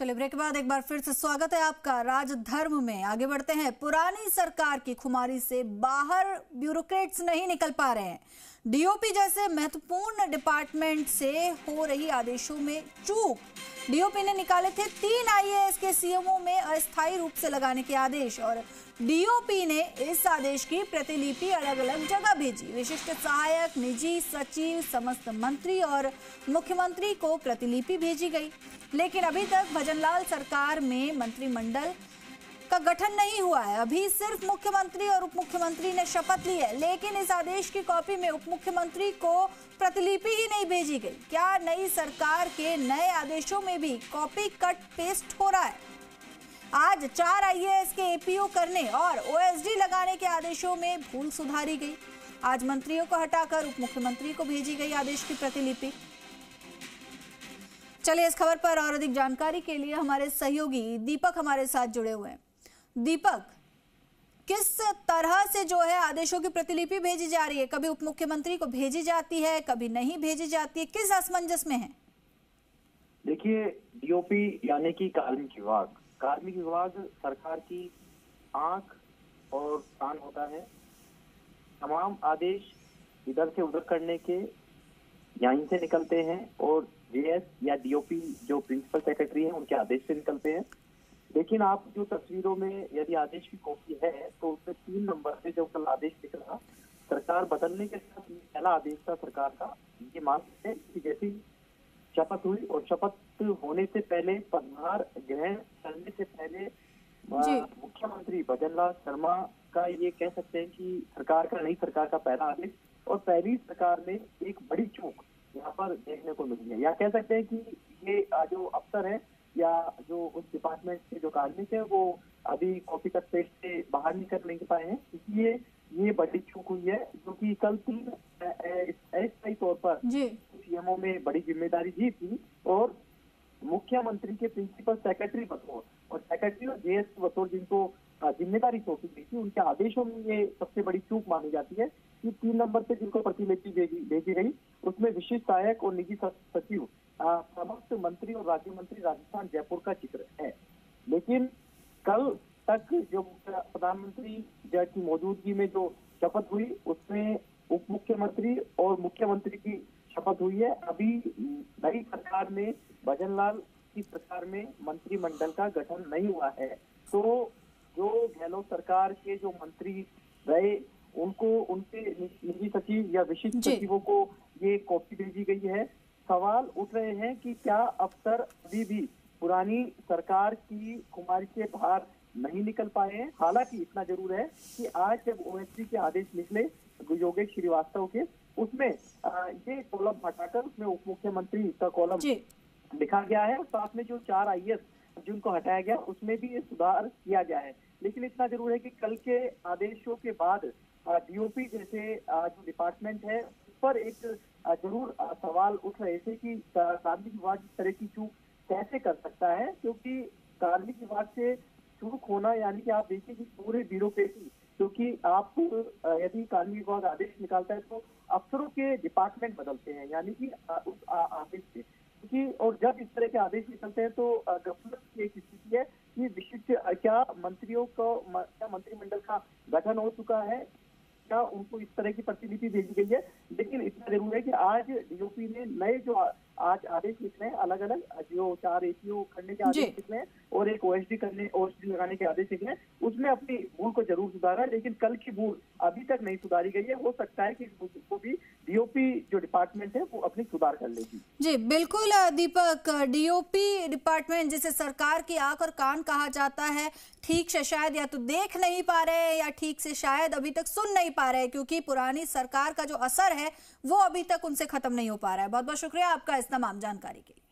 चलिए ब्रेक के बाद एक बार फिर से स्वागत है आपका राजधर्म में। आगे बढ़ते हैं। पुरानी सरकार की खुमारी से बाहर ब्यूरोक्रेट्स नहीं निकल पा रहे हैं। डीओपी जैसे महत्वपूर्ण डिपार्टमेंट से हो रही आदेशों में चूक। डीओपी ने निकाले थे 3 आईएएस के सीएमओ में अस्थायी रूप से लगाने के आदेश और डीओपी ने इस आदेश की प्रतिलिपि अलग अलग जगह भेजी। विशिष्ट सहायक, निजी सचिव, समस्त मंत्री और मुख्यमंत्री को प्रतिलिपि भेजी गई, लेकिन अभी तक भजनलाल सरकार में मंत्रिमंडल का गठन नहीं हुआ है। अभी सिर्फ मुख्यमंत्री और उप मुख्यमंत्री ने शपथ ली है, लेकिन इस आदेश की कॉपी में उप मुख्यमंत्री को प्रतिलिपि ही नहीं भेजी गई। क्या नई सरकार के नए आदेशों में भी कॉपी कट पेस्ट हो रहा है? आज 4 आईएएस के एपीओ करने और ओएसडी लगाने के आदेशों में भूल सुधारी गई। आज मंत्रियों को हटाकर उप मुख्यमंत्री को भेजी गई आदेश की प्रतिलिपि। चलिए इस खबर पर और अधिक जानकारी के लिए हमारे सहयोगी दीपक हमारे साथ जुड़े हुए हैं। दीपक, किस तरह से जो है आदेशों की प्रतिलिपि भेजी जा रही है? कभी उप मुख्यमंत्री को भेजी जाती है, कभी नहीं भेजी जाती है, किस असमंजस में है? देखिए, डीओपी यानी कि कार्मिक विभाग सरकार की आंख और कान होता है। तमाम आदेश इधर से उधर करने के यहीं से निकलते हैं और जेएस या डीओपी जो प्रिंसिपल सेक्रेटरी हैं उनके आदेश से निकलते हैं। लेकिन आप जो तस्वीरों में यदि आदेश की कॉपी है तो उसमें 3 नंबर से जो कल आदेश निकला, सरकार बदलने के साथ पहला आदेश था सरकार का। ये मानते हैं कि जैसी शपथ हुई और शपथ होने से पहले पदभार ग्रहण करने से पहले मुख्यमंत्री भजनलाल शर्मा का ये कह सकते हैं कि नई सरकार का पहला आदेश और पहली सरकार में एक बड़ी चूक यहाँ पर देखने को मिली है। या कह सकते हैं कि ये जो अफसर है या जो उस डिपार्टमेंट के जो कार्मिक है वो अभी कॉपी कट पेस्ट से बाहर निकल नहीं पाए हैं, इसलिए ये बड़ी चूक हुई है। जो कि कल 3 अस्थायी तौर पर सीएमओ में बड़ी जिम्मेदारी दी थी और मुख्यमंत्री के प्रिंसिपल सेक्रेटरी बतौर और सेक्रेटरी और जेएस बतौर जिनको जिम्मेदारी सौंपी गई थी, उनके आदेशों में ये सबसे बड़ी चूक मानी जाती है कि 3 नंबर से जिनको प्रतिलिपि भेजी गई उसमें विशिष्ट सहायक और निजी सचिव, समस्त मंत्री और राज्य मंत्री राजस्थान जयपुर का जिक्र है। लेकिन कल तक जो प्रधानमंत्री की मौजूदगी में जो शपथ हुई उसमें उप मुख्यमंत्री और मुख्यमंत्री की शपथ हुई है। अभी नई सरकार में भजनलाल की सरकार में मंत्रिमंडल का गठन नहीं हुआ है, तो जो गहलोत सरकार के जो मंत्री रहे उनको उनके निजी सचिव या विशिष्ट सचिवों को ये कॉपी भेजी गई है। सवाल उठ रहे हैं कि क्या अफसर अभी भी पुरानी सरकार की खुमारी से बाहर नहीं निकल पाए हैं। हालांकि इतना जरूर है कि आज जब ओएसडी के आदेश निकले योगेश श्रीवास्तव के, उसमें ये कॉलम हटाकर उसमें उप मुख्यमंत्री का कॉलम लिखा गया है और साथ में जो 4 आईएएस जिनको हटाया गया उसमें भी ये सुधार किया गया है। लेकिन इतना जरूर है कि कल के आदेशों के बाद डीओपी जैसे जो डिपार्टमेंट है उस पर एक जरूर सवाल उठ रहे थे कि कार्मिक विभाग इस तरह की चूक कैसे कर सकता है, क्योंकि कार्मिक विभाग से चूक होना यानी कि आप देखिए कि पूरे ब्यूरोक्रेसी, क्योंकि आप यदि कार्मिक विभाग आदेश निकालता है तो अफसरों के डिपार्टमेंट बदलते हैं, यानी कि उस आदेश से क्योंकि और जब इस तरह के आदेश निकलते हैं तो गफलत की एक स्थिति है कि विशिष्ट क्या मंत्रियों को क्या मंत्रिमंडल का गठन हो चुका है, क्या उनको इस तरह की प्रतिलिपि भेजी गई है। लेकिन इतना जरूर है कि आज डीओपी ने नए जो आज आदेश निकले हैं, अलग अलग जो 4 एपीओ करने के आदेश निकले हैं और एक ओएसडी लगाने के आदेश निकले, उसमें अपनी भूल को जरूर सुधारा, लेकिन कल की भूल अभी तक नहीं सुधारी गई है। हो सकता है कि उसको भी डीओपी जो डिपार्टमेंट है वो अपनी सुधार कर लेगी। जी बिल्कुल दीपक, डीओपी डिपार्टमेंट जिसे सरकार की आंख और कान कहा जाता है, ठीक से शायद या तो देख नहीं पा रहे या ठीक से शायद अभी तक सुन नहीं पा रहे, क्योंकि पुरानी सरकार का जो असर है वो अभी तक उनसे खत्म नहीं हो पा रहा है। बहुत बहुत शुक्रिया आपका इस तमाम जानकारी के लिए।